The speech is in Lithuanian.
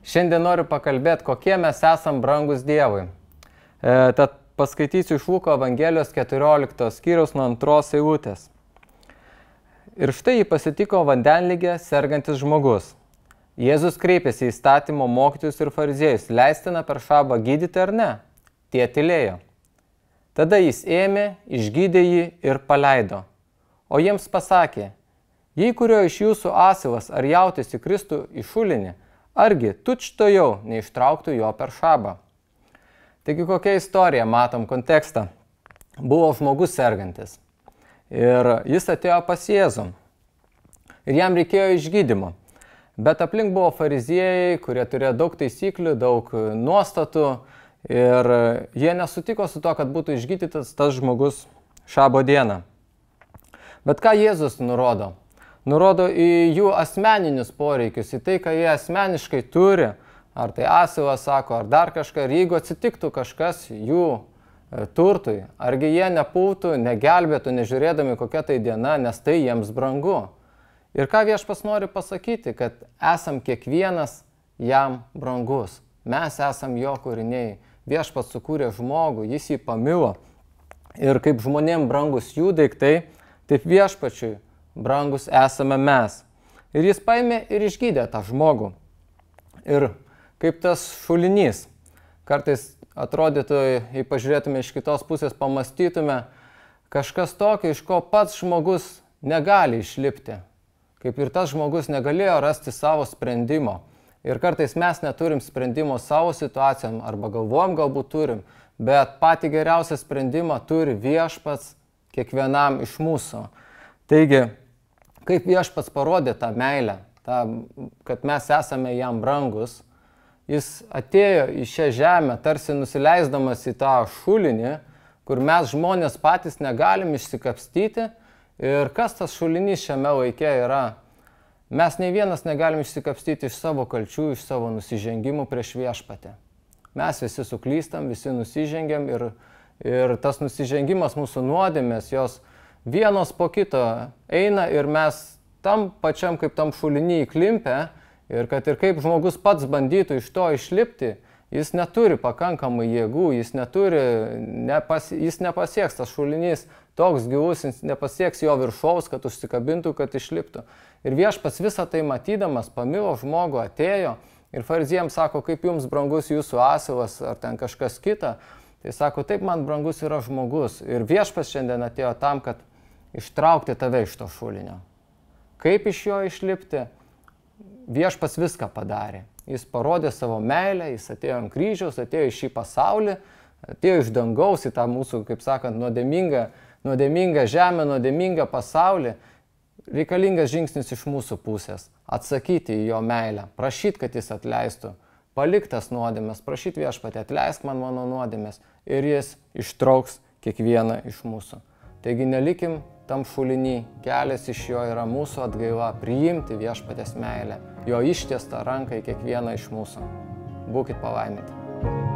Šiandien noriu pakalbėti, kokie mes esam brangus Dievui. Tad paskaitysiu iš Luko Evangelijos 14 skyriaus nuo 2 eilutės. Ir štai jį pasitiko vandenligę sergantis žmogus. Jėzus kreipėsi į įstatymo mokytojus ir fariziejus, leistina per šabą gydyti ar ne? Tie tylėjo. Tada jis ėmė, išgydė jį ir paleido. O jiems pasakė, jei kurio iš jūsų asilas ar jautis įkristų į šulinį, argi tučtojau neištrauktų jo per šabą. Taigi kokia istorija, matom kontekstą. Buvo žmogus sergantis ir jis atėjo pas Jėzų ir jam reikėjo išgydymo. Bet aplink buvo fariziejai, kurie turėjo daug taisyklių, daug nuostatų ir jie nesutiko su to, kad būtų išgydytas tas žmogus šabo dieną. Bet ką Jėzus nurodo? Nurodo į jų asmeninius poreikius, į tai, ką jie asmeniškai turi, ar tai asilas sako, ar dar kažką, ir jeigu atsitiktų kažkas jų turtui, argi jie nepultų, negelbėtų, nežiūrėdami kokia tai diena, nes tai jiems brangu. Ir ką Viešpats nori pasakyti, kad esam kiekvienas jam brangus. Mes esam jo kūriniai. Viešpats sukūrė žmogų, jis jį pamilo. Ir kaip žmonėm brangus jų daiktai, taip Viešpačiui brangus esame mes. Ir jis paėmė ir išgydė tą žmogų. Ir kaip tas šulinys, kartais atrodytų, jei pažiūrėtume iš kitos pusės, pamastytume, kažkas tokio, iš ko pats žmogus negali išlipti. Kaip ir tas žmogus negalėjo rasti savo sprendimo. Ir kartais mes neturim sprendimo savo situacijom, arba galvojam galbūt turim, bet patį geriausią sprendimą turi Viešpats kiekvienam iš mūsų. Taigi, kaip Viešpats parodė tą meilę, kad mes esame jam brangus, jis atėjo į šią žemę, tarsi nusileisdamas į tą šulinį, kur mes žmonės patys negalim išsikapstyti. Ir kas tas šulinys šiame laike yra? Mes nei vienas negalim išsikapstyti iš savo kalčių, iš savo nusižengimų prieš Viešpatį. Mes visi suklystam, visi nusižengiam ir tas nusižengimas mūsų nuodėmės, jos vienos po kito eina ir mes tam pačiam kaip tam šulinį įklimpę ir kad ir kaip žmogus pats bandytų iš to išlipti, jis neturi pakankamai jėgų, jis nepasieks tas šulinys toks gilus, jis nepasieks jo viršaus, kad užsikabintų, kad išliptų. Ir Viešpats visą tai matydamas pamilo žmogų, atėjo ir fariziejams sako, kaip jums brangus jūsų asilas ar ten kažkas kita. Tai sako, taip man brangus yra žmogus. Ir Viešpats šiandien atėjo tam, kad ištraukti tave iš to šulinio. Kaip iš jo išlipti? Viešpats viską padarė. Jis parodė savo meilę, jis atėjo ant kryžiaus, atėjo į šį pasaulį, atėjo iš dangaus į tą mūsų, kaip sakant, nuodėmingą žemę, nuodėmingą pasaulį. Reikalingas žingsnis iš mūsų pusės. Atsakyti į jo meilę, prašyti, kad jis atleistų. Paliktas nuodėmės, prašyti Viešpatį, atleisk man mano nuodėmės ir jis ištrauks kiekvieną iš mūsų. Taigi nelikim tam šulinį, kelias iš jo yra mūsų atgaila, priimti Viešpatės meilę, jo ištiestą ranką į kiekvieną iš mūsų. Būkit palaiminti.